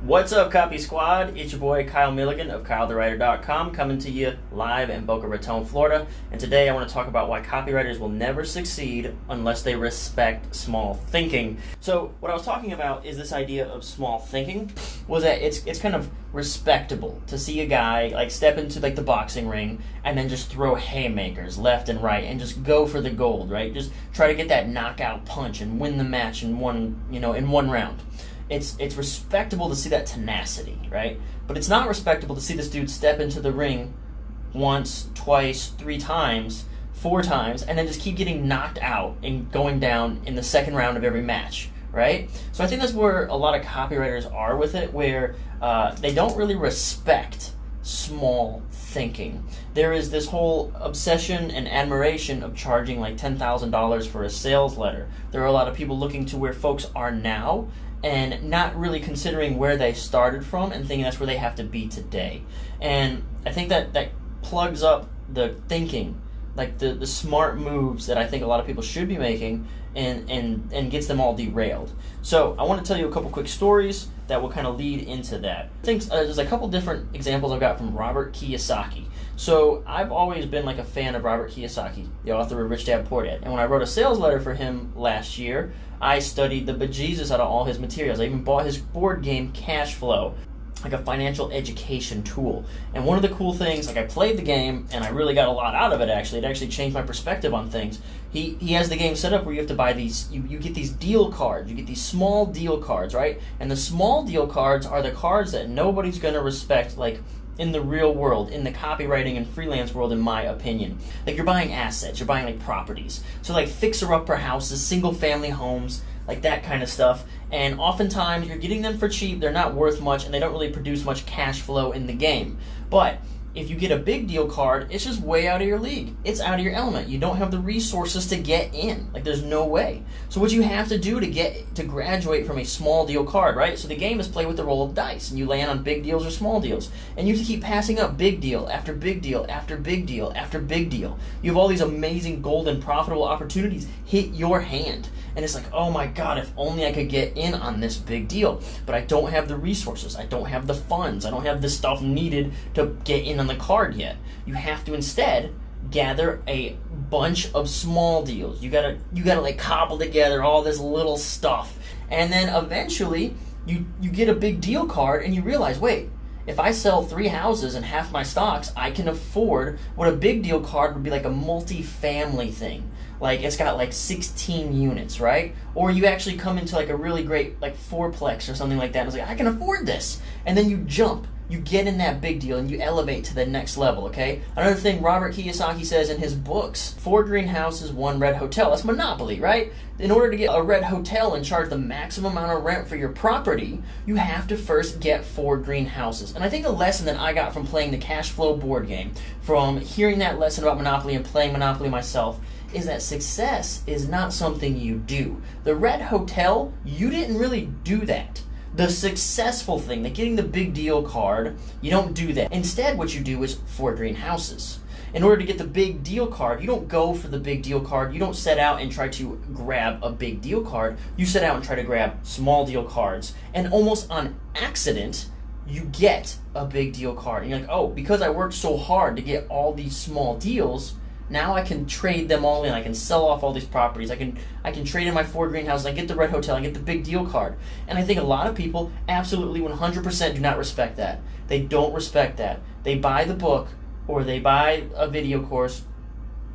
What's up, Copy Squad? It's your boy Kyle Milligan of KyleTheWriter.com coming to you live in Boca Raton, Florida. And today I want to talk about why copywriters will never succeed unless they respect small thinking. So what I was talking about is this idea of small thinking, was that it's kind of respectable to see a guy like step into like the boxing ring and then just throw haymakers left and right and just go for the gold, right? Just try to get that knockout punch and win the match in one round. It's respectable to see that tenacity, right? But it's not respectable to see this dude step into the ring once, twice, 3 times, 4 times, and then just keep getting knocked out and going down in the second round of every match, right? So I think that's where a lot of copywriters are with it, where they don't really respect small thinking. There is this whole obsession and admiration of charging like $10,000 for a sales letter. There are a lot of people looking to where folks are now and not really considering where they started from and thinking that's where they have to be today. And I think that plugs up the thinking, like the smart moves that I think a lot of people should be making, and gets them all derailed. So I want to tell you a couple quick stories that will kind of lead into that. I think there's a couple different examples I've got from Robert Kiyosaki. So I've always been like a fan of Robert Kiyosaki, the author of Rich Dad Poor Dad. And when I wrote a sales letter for him last year, I studied the bejesus out of all his materials. I even bought his board game Cash Flow, like a financial education tool. And one of the cool things, like I played the game and I really got a lot out of it actually. It actually changed my perspective on things. He has the game set up where you have to buy these, you get these deal cards. You get these small deal cards, right? And the small deal cards are the cards that nobody's going to respect, like in the real world, in the copywriting and freelance world, in my opinion. Like you're buying assets, you're buying like properties. So like fixer-upper houses, single family homes, like that kind of stuff. And oftentimes you're getting them for cheap, they're not worth much, and they don't really produce much cash flow in the game. But if you get a big deal card, it's just way out of your league. It's out of your element. You don't have the resources to get in. Like there's no way. So what you have to do to graduate from a small deal card, right? So the game is play with the roll of dice, and you land on big deals or small deals. And you have to keep passing up big deal after big deal after big deal after big deal. You have all these amazing golden profitable opportunities hit your hand. And it's like, oh my God, if only I could get in on this big deal. But I don't have the resources. I don't have the funds. I don't have the stuff needed to get in on the card yet. You have to instead gather a bunch of small deals. You gotta like cobble together all this little stuff. And then eventually you get a big deal card and you realize, wait, if I sell 3 houses and half my stocks, I can afford what a big deal card would be, like a multi-family thing. Like it's got like 16 units, right? Or you actually come into like a really great like fourplex or something like that and it's like, I can afford this. And then you jump. You get in that big deal and you elevate to the next level, okay? Another thing Robert Kiyosaki says in his books, 4 greenhouses, 1 red hotel. That's monopoly, right? In order to get a red hotel and charge the maximum amount of rent for your property, you have to first get 4 greenhouses. And I think the lesson that I got from playing the Cash Flow board game, from hearing that lesson about Monopoly and playing Monopoly myself, is that success is not something you do. The red hotel, you didn't really do that. The successful thing, like getting the big deal card, you don't do that. Instead, what you do is 4 greenhouses. In order to get the big deal card, you don't go for the big deal card. You don't set out and try to grab a big deal card. You set out and try to grab small deal cards. And almost on accident, you get a big deal card. And you're like, oh, because I worked so hard to get all these small deals, now I can trade them all in. I can sell off all these properties. I can trade in my 4 greenhouses. I get the red hotel. I get the big deal card. And I think a lot of people absolutely 100% do not respect that. They don't respect that. They buy the book or they buy a video course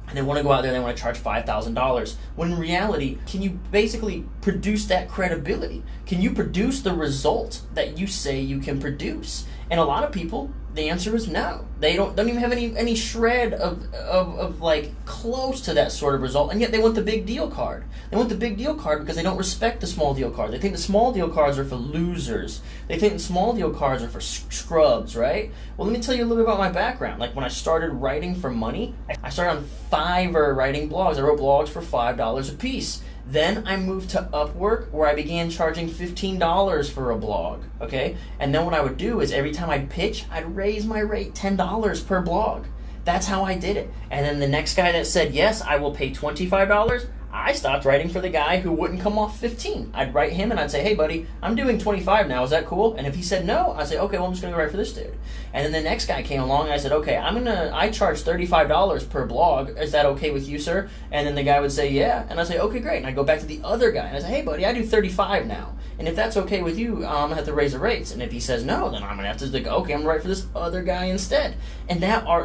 and they want to go out there and they want to charge $5,000. When in reality, can you basically produce that credibility? Can you produce the result that you say you can produce? And a lot of people, the answer is no. They don't even have any shred of like close to that sort of result, and yet they want the big deal card. They want the big deal card because they don't respect the small deal card. They think the small deal cards are for losers. They think the small deal cards are for scrubs, right? Well, let me tell you a little bit about my background. Like when I started writing for money, I started on Fiverr writing blogs. I wrote blogs for $5 a piece. Then I moved to Upwork, where I began charging $15 for a blog, okay? And then what I would do is every time I'd pitch, I'd raise my rate $10 per blog. That's how I did it. And then the next guy that said, yes, I will pay $25, I I stopped writing for the guy who wouldn't come off 15. I'd write him and I'd say, hey buddy, I'm doing 25 now, is that cool? And if he said no, I'd say, okay, well I'm just gonna go write for this dude. And then the next guy came along and I said, okay, I charge $35 per blog, is that okay with you, sir? And then the guy would say, yeah, and I'd say, okay, great. And I'd go back to the other guy and I'd say, hey buddy, I do 35 now. And if that's okay with you, I'm gonna have to raise the rates. And if he says no, then I'm gonna have to go, okay, I'm gonna write for this other guy instead. And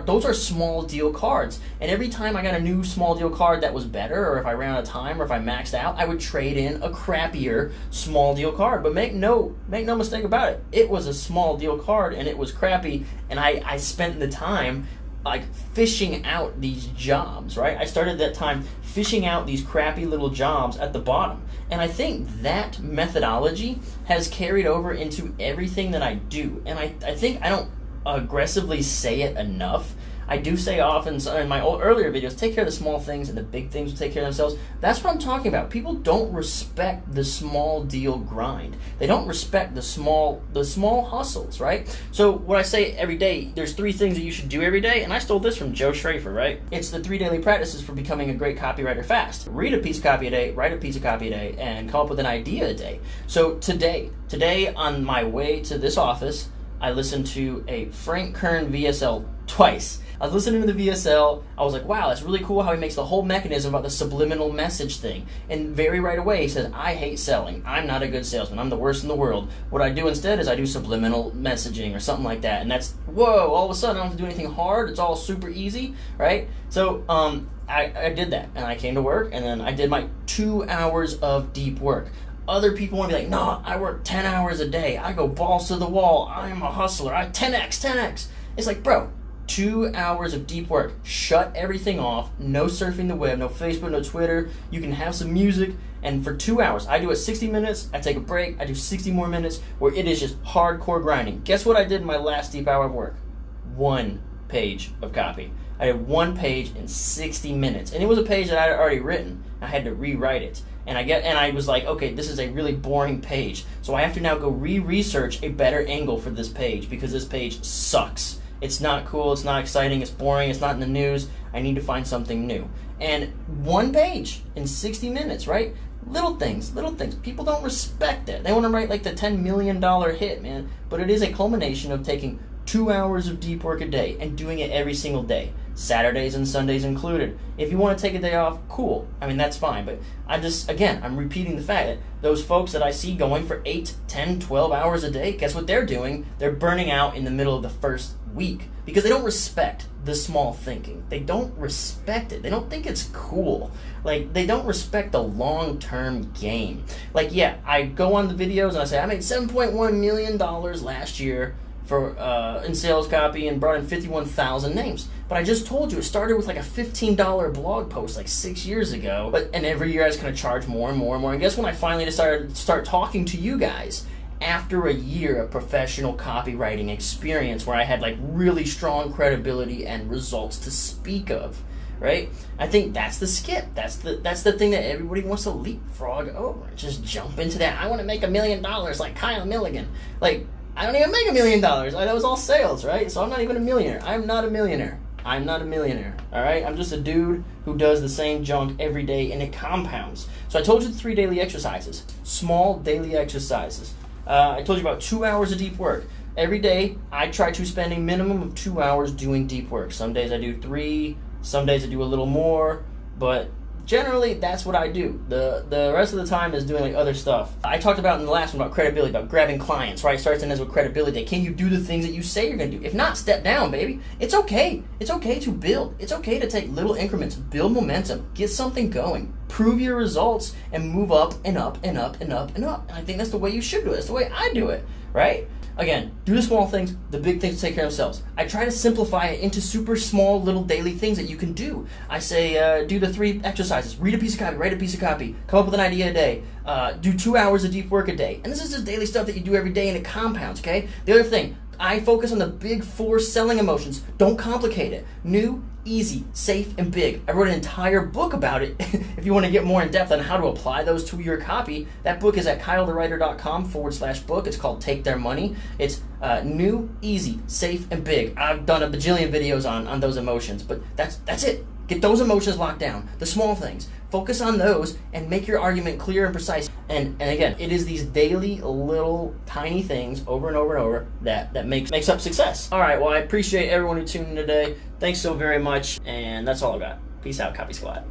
those are small deal cards. And every time I got a new small deal card that was better, or if I ran out of time, or if I maxed out, I would trade in a crappier small deal card. But make no mistake about it, it was a small deal card and it was crappy, and I spent the time like fishing out these jobs, right? I started that time fishing out these crappy little jobs at the bottom. And I think that methodology has carried over into everything that I do. And I think I don't aggressively say it enough. I do say often in my earlier videos, take care of the small things and the big things will take care of themselves. That's what I'm talking about. People don't respect the small deal grind. They don't respect the small hustles, right? So what I say every day, there's 3 things that you should do every day, and I stole this from Joe Schrafer, right? It's the 3 daily practices for becoming a great copywriter fast. Read a piece of copy a day, write a piece of copy a day, and come up with an idea a day. So today on my way to this office, I listened to a Frank Kern VSL twice. I was listening to the VSL, I was like, wow, that's really cool how he makes the whole mechanism about the subliminal message thing. And very right away he says, I hate selling. I'm not a good salesman. I'm the worst in the world. What I do instead is I do subliminal messaging or something like that. And that's, whoa, all of a sudden I don't have to do anything hard. It's all super easy, right? So I did that, and I came to work, and then I did my 2 hours of deep work. Other people want to be like, no, I work 10 hours a day. I go balls to the wall. I'm a hustler. I 10x. It's like, bro, 2 hours of deep work. Shut everything off. No surfing the web, no Facebook, no Twitter. You can have some music, and for 2 hours, I do it 60 minutes, I take a break, I do 60 more minutes, where it is just hardcore grinding. Guess what I did in my last deep hour of work? 1 page of copy. I did 1 page in 60 minutes, and it was a page that I had already written. I had to rewrite it. And I was like, okay, this is a really boring page, so I have to now go research a better angle for this page, because this page sucks. It's not cool, it's not exciting, it's boring, it's not in the news. I need to find something new. And 1 page in 60 minutes, right? Little things. People don't respect that. They want to write like the $10 million hit, man. But it is a culmination of taking 2 hours of deep work a day and doing it every single day. Saturdays and Sundays included. If you want to take a day off, cool. I mean, that's fine. But I'm repeating the fact that those folks that I see going for 8, 10, 12 hours a day, guess what they're doing? They're burning out in the middle of the first week because they don't respect the small thinking. They don't respect it. They don't think it's cool. Like, they don't respect the long-term game. Like, yeah, I go on the videos and I say, I made $7.1 million last year for in sales copy and brought in 51,000 names. But I just told you it started with like a $15 blog post like 6 years ago. And every year I was going to charge more and more and more. And guess when I finally decided to start talking to you guys? After a year of professional copywriting experience where I had like really strong credibility and results to speak of, right? I think that's the skip. That's the thing that everybody wants to leapfrog over. Just jump into that. I want to make $1 million like Kyle Milligan. Like, I don't even make $1 million. That was all sales, right? So I'm not even a millionaire. I'm not a millionaire. All right? I'm just a dude who does the same junk every day, and it compounds. So I told you the 3 daily exercises. Small daily exercises. I told you about 2 hours of deep work. Every day, I try to spend a minimum of 2 hours doing deep work. Some days I do 3, some days I do a little more, but generally, that's what I do. The rest of the time is doing like other stuff. I talked about in the last one about credibility, about grabbing clients, right? Starts and ends with credibility. Can you do the things that you say you're going to do? If not, step down, baby. It's okay. It's okay to build. It's okay to take little increments, build momentum, get something going, prove your results, and move up and up and up and up and up. And I think that's the way you should do it. That's the way I do it, right? Again, do the small things, the big things take care of themselves. I try to simplify it into super small little daily things that you can do. I say do the 3 exercises, read a piece of copy, write a piece of copy, come up with an idea a day, do 2 hours of deep work a day. And this is just daily stuff that you do every day and it compounds, okay? The other thing, I focus on the big 4 selling emotions. Don't complicate it. New, easy, safe, and big. I wrote an entire book about it. If you want to get more in depth on how to apply those to your copy, that book is at kylethewriter.com/book. It's called Take Their Money. It's new, easy, safe, and big. I've done a bajillion videos on those emotions, but that's it. Get those emotions locked down, the small things. Focus on those and make your argument clear and precise. And again, it is these daily little tiny things over and over and over that makes up success. All right, well, I appreciate everyone who tuned in today. Thanks so very much, and that's all I got. Peace out, Copy Squad.